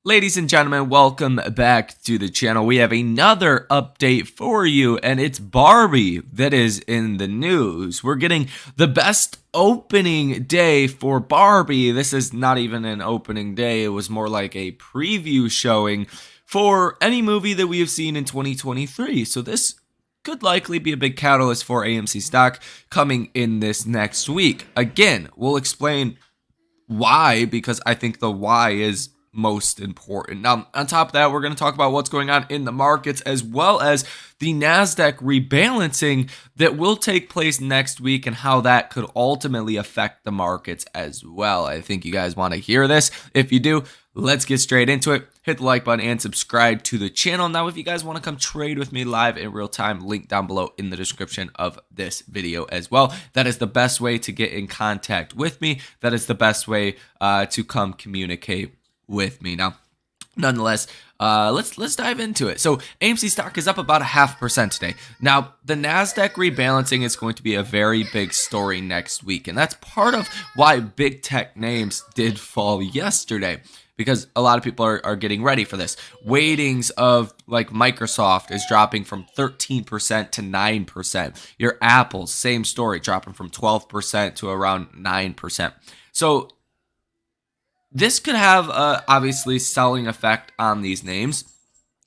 Ladies and gentlemen, welcome back to the channel. We have another update for you, and it's Barbie that is in the news. We're getting the best opening day for Barbie. This is not even an opening day. It was more like a preview showing for any movie that we have seen in 2023. So this could likely be a big catalyst for AMC stock coming in this next week. Again, we'll explain why, because I think the why is most important. Now, on top of that, we're going to talk about what's going on in the markets as well as the NASDAQ rebalancing that will take place next week and how that could ultimately affect the markets as well. I think you guys want to hear this. If you do, let's get straight into it. Hit the like button and subscribe to the channel. Now, if you guys want to come trade with me live in real time, link down below in the description of this video as well. That is the best way to get in contact with me. That is the best way to come communicate with me. Now, nonetheless, let's dive into it. So AMC stock is up about 0.5% today. Now, the NASDAQ rebalancing is going to be a very big story next week, and that's part of why big tech names did fall yesterday, because a lot of people are getting ready for this. Weightings of like Microsoft is dropping from 13% to 9%. Your Apple, same story, dropping from 12% to around 9%. So this could have obviously selling effect on these names.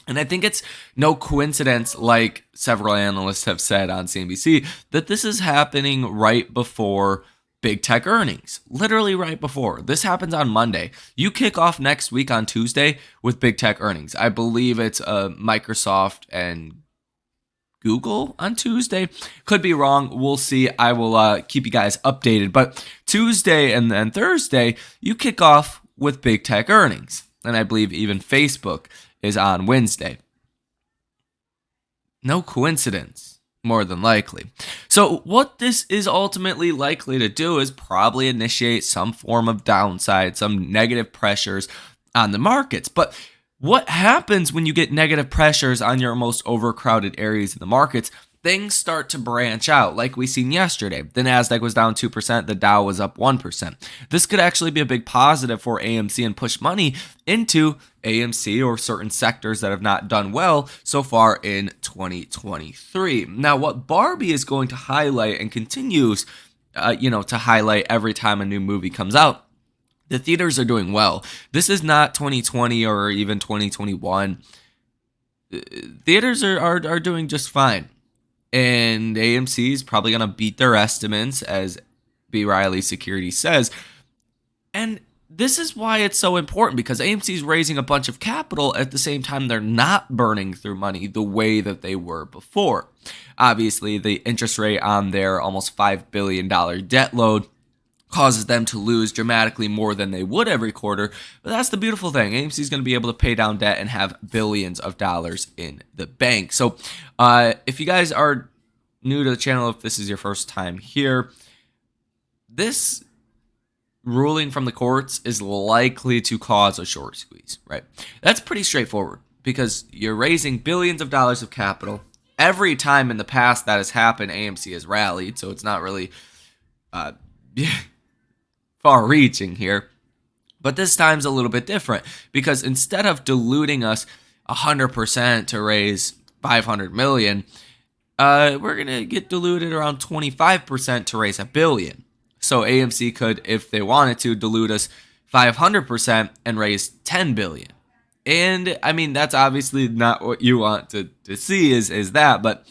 And I think it's no coincidence, like several analysts have said on CNBC, that this is happening right before big tech earnings. Literally right before. This happens on Monday. You kick off next week on Tuesday with big tech earnings. I believe it's Microsoft and Google on Tuesday. Could be wrong. We'll see. I will keep you guys updated. But Tuesday and then Thursday, you kick off with big tech earnings. And I believe even Facebook is on Wednesday. No coincidence, more than likely. So what this is ultimately likely to do is probably initiate some form of downside, some negative pressures on the markets. But what happens when you get negative pressures on your most overcrowded areas in the markets? Things start to branch out, like we seen yesterday. The NASDAQ was down 2%, the Dow was up 1%. This could actually be a big positive for AMC and push money into AMC or certain sectors that have not done well so far in 2023. Now, what Barbie is going to highlight and continues, to highlight every time a new movie comes out, the theaters are doing well. This is not 2020 or even 2021. Theaters are doing just fine. And AMC is probably going to beat their estimates, as B. Riley Security says. And this is why it's so important, because AMC is raising a bunch of capital at the same time they're not burning through money the way that they were before. Obviously, the interest rate on their almost $5 billion debt load causes them to lose dramatically more than they would every quarter. But that's the beautiful thing. AMC is going to be able to pay down debt and have billions of dollars in the bank. So if you guys are new to the channel, if this is your first time here, this ruling from the courts is likely to cause a short squeeze, right? That's pretty straightforward, because you're raising billions of dollars of capital. Every time in the past that has happened, AMC has rallied, so it's not really far-reaching here. But this time's a little bit different, because instead of diluting us 100% to raise $500 million, we're going to get diluted around 25% to raise $1 billion. So AMC could, if they wanted to, dilute us 500% and raise $10 billion. And I mean, that's obviously not what you want to see is that. But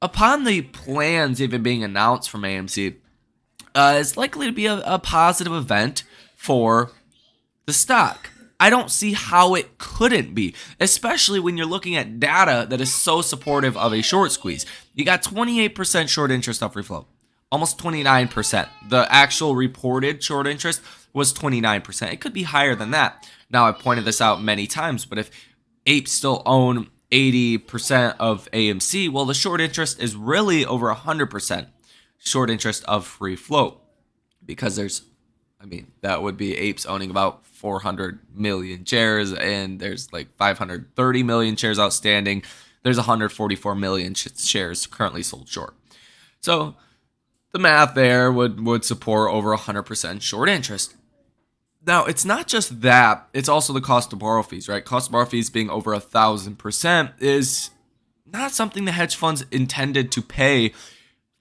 upon the plans even being announced from AMC, it's likely to be a positive event for the stock. I don't see how it couldn't be, especially when you're looking at data that is so supportive of a short squeeze. You got 28% short interest off free float, almost 29%. The actual reported short interest was 29%. It could be higher than that. Now, I've pointed this out many times, but if apes still own 80% of AMC, well, the short interest is really over 100% short interest of free float, because that would be apes owning about 400 million shares, and there's like 530 million shares outstanding. There's 144 million shares currently sold short. So the math there would support over 100% short interest. Now, it's not just that, it's also the cost of borrow fees, right? Cost of borrow fees being over 1,000% is not something the hedge funds intended to pay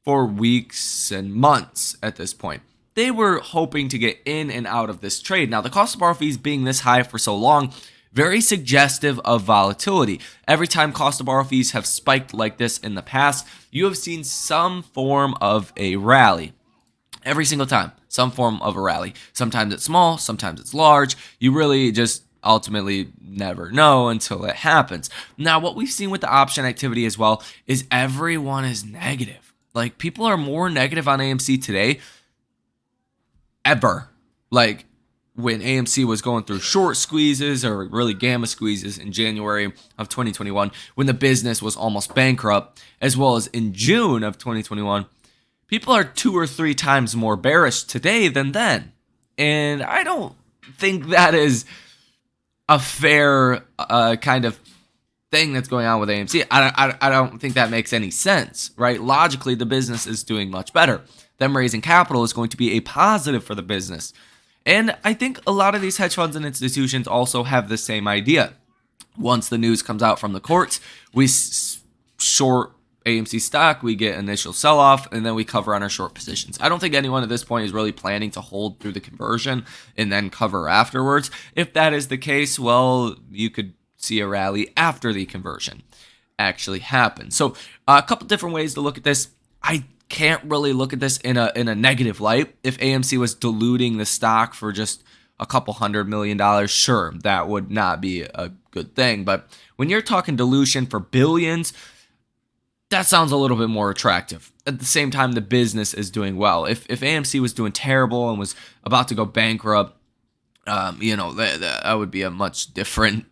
for weeks and months at this point. They were hoping to get in and out of this trade. Now, the cost of borrow fees being this high for so long, very suggestive of volatility. Every time cost of borrow fees have spiked like this in the past, you have seen some form of a rally. Every single time, some form of a rally. Sometimes it's small, sometimes it's large. You really just ultimately never know until it happens. Now, what we've seen with the option activity as well is everyone is negative. Like, people are more negative on AMC today ever. Like, when AMC was going through short squeezes or really gamma squeezes in January of 2021, when the business was almost bankrupt, as well as in June of 2021, people are 2 or 3 times more bearish today than then. And I don't think that is a fair kind of thing that's going on with AMC. I don't think that makes any sense, right? Logically, the business is doing much better. Them raising capital is going to be a positive for the business. And I think a lot of these hedge funds and institutions also have the same idea. Once the news comes out from the courts, we short AMC stock, we get initial sell-off, and then we cover on our short positions. I don't think anyone at this point is really planning to hold through the conversion and then cover afterwards. If that is the case, well, you could see a rally after the conversion actually happens. So a couple different ways to look at this. I can't really look at this in a negative light. If AMC was diluting the stock for just a couple $100 million, sure, that would not be a good thing. But when you're talking dilution for billions, that sounds a little bit more attractive. At the same time, the business is doing well. If AMC was doing terrible and was about to go bankrupt, that would be a much different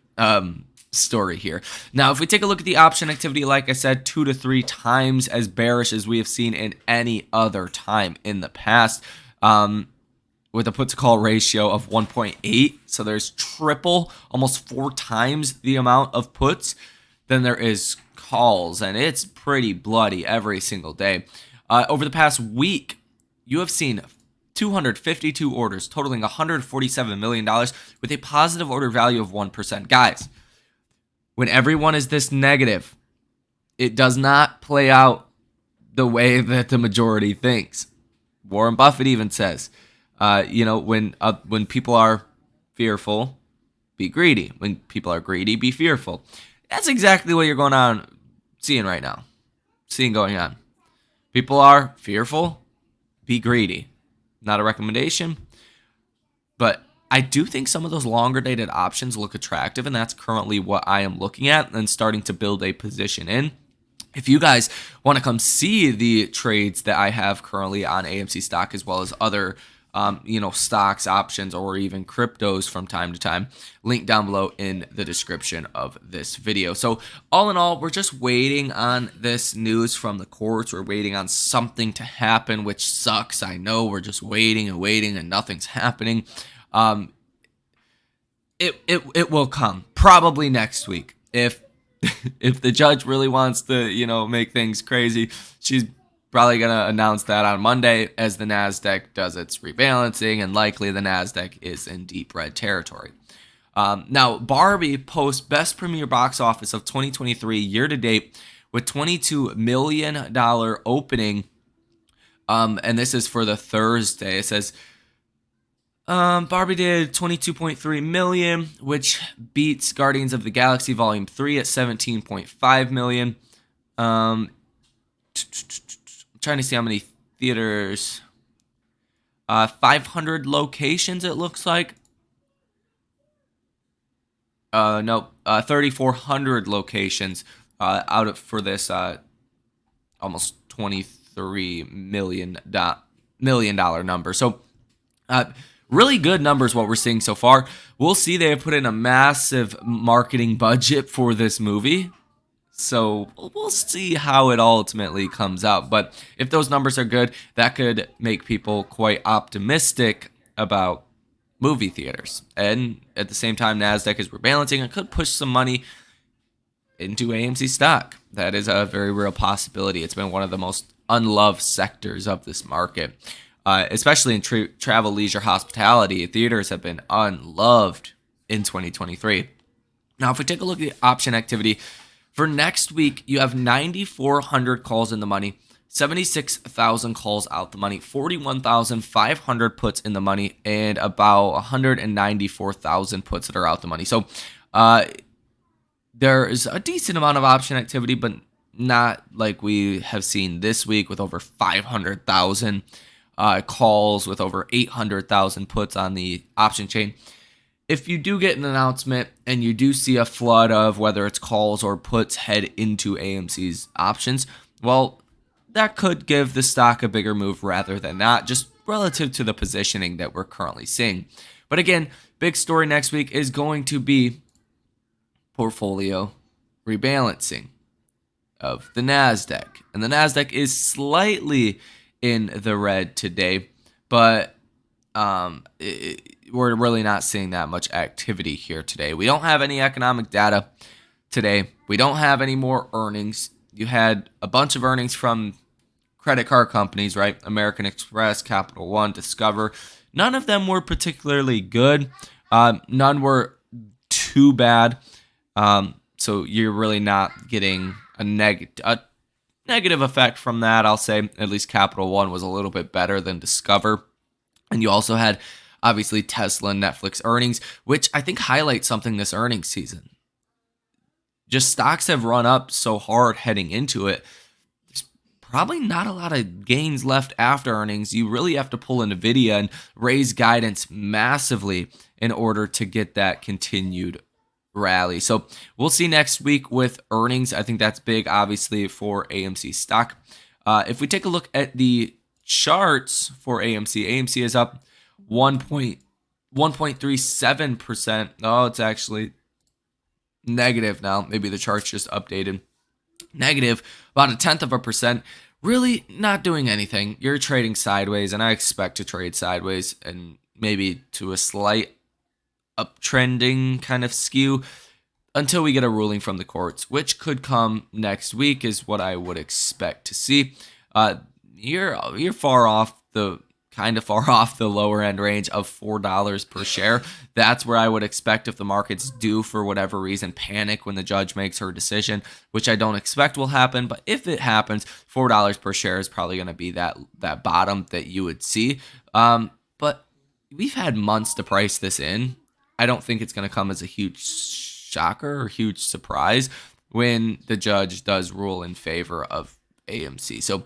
story here. Now, if we take a look at the option activity, like I said, 2 to 3 times as bearish as we have seen in any other time in the past, with a put to call ratio of 1.8. So there's triple, almost 4 times the amount of puts than there is calls, and it's pretty bloody every single day. Over the past week, you have seen 252 orders totaling $147 million with a positive order value of 1%. Guys, when everyone is this negative, it does not play out the way that the majority thinks. Warren Buffett even says, when people are fearful, be greedy. When people are greedy, be fearful. That's exactly what you're seeing right now. Going on. People are fearful, be greedy. Not a recommendation, but I do think some of those longer dated options look attractive, and that's currently what I am looking at and starting to build a position in. If you guys want to come see the trades that I have currently on AMC stock, as well as other stocks, options, or even cryptos from time to time, link down below in the description of this video. So all in all, we're just waiting on this news from the courts. We're waiting on something to happen, which sucks. I know we're just waiting and nothing's happening. It will come probably next week. If the judge really wants to, make things crazy, she's probably going to announce that on Monday as the NASDAQ does its rebalancing, and likely the NASDAQ is in deep red territory. Now, Barbie posts best premiere box office of 2023 year to date with $22 million opening. And this is for the Thursday. It says Barbie did 22.3 million, which beats Guardians of the Galaxy Volume 3 at 17.5 million. Trying to see how many theaters. 500 locations, it looks like. 3,400 locations for this almost $23 million number. So really good numbers what we're seeing so far. We'll see. They have put in a massive marketing budget for this movie. So we'll see how it ultimately comes out. But if those numbers are good, that could make people quite optimistic about movie theaters. And at the same time, NASDAQ is rebalancing. It could push some money into AMC stock. That is a very real possibility. It's been one of the most unloved sectors of this market. especially in travel, leisure, hospitality. Theaters have been unloved in 2023. Now, if we take a look at the option activity for next week, you have 9,400 calls in the money, 76,000 calls out the money, 41,500 puts in the money, and about 194,000 puts that are out the money. So there is a decent amount of option activity, but not like we have seen this week with over 500,000 calls, with over 800,000 puts on the option chain. If you do get an announcement and you do see a flood of whether it's calls or puts head into AMC's options, well, that could give the stock a bigger move rather than not, just relative to the positioning that we're currently seeing. But again, big story next week is going to be portfolio rebalancing of the NASDAQ. And the NASDAQ is slightly in the red today, but we're really not seeing that much activity here today. We don't have any economic data today. We don't have any more earnings. You had a bunch of earnings from credit card companies, right? American Express, Capital One, Discover. None of them were particularly good. None were too bad. So you're really not getting a negative effect from that. I'll say at least Capital One was a little bit better than Discover. And you also had obviously Tesla and Netflix earnings, which I think highlights something this earnings season. Just stocks have run up so hard heading into it. There's probably not a lot of gains left after earnings. You really have to pull NVIDIA and raise guidance massively in order to get that continued rally. So we'll see next week with earnings. I think that's big, obviously, for AMC stock. If we take a look at the charts for AMC is up 1.37%. Oh, it's actually negative now. Maybe the chart's just updated. Negative, about 0.1%. Really not doing anything. You're trading sideways, and I expect to trade sideways and maybe to a slight uptrending kind of skew until we get a ruling from the courts, which could come next week, is what I would expect to see. You're far off the lower end range of $4 per share. That's where I would expect if the markets do, for whatever reason, panic when the judge makes her decision, which I don't expect will happen. But if it happens, $4 per share is probably going to be that bottom that you would see. But we've had months to price this in. I don't think it's going to come as a huge shocker or huge surprise when the judge does rule in favor of AMC. So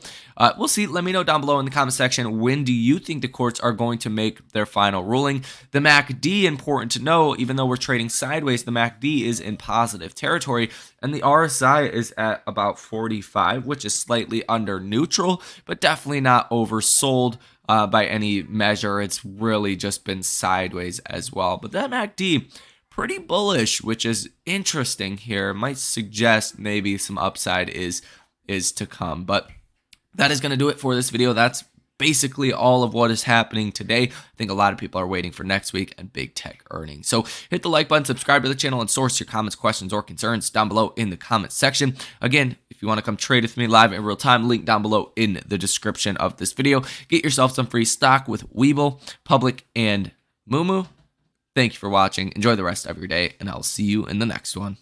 we'll see. Let me know down below in the comment section, when do you think the courts are going to make their final ruling? The MACD, important to know, even though we're trading sideways, the MACD is in positive territory, and the RSI is at about 45, which is slightly under neutral, but definitely not oversold by any measure. It's really just been sideways as well. But that MACD, pretty bullish, which is interesting here. Might suggest maybe some upside is to come. But that is going to do it for this video. That's basically all of what is happening today. I think a lot of people are waiting for next week and big tech earnings. So hit the like button, subscribe to the channel, and source your comments, questions, or concerns down below in the comments section. Again, if you want to come trade with me live in real time, link down below in the description of this video. Get yourself some free stock with Webull, Public, and Moomoo. Thank you for watching. Enjoy the rest of your day, and I'll see you in the next one.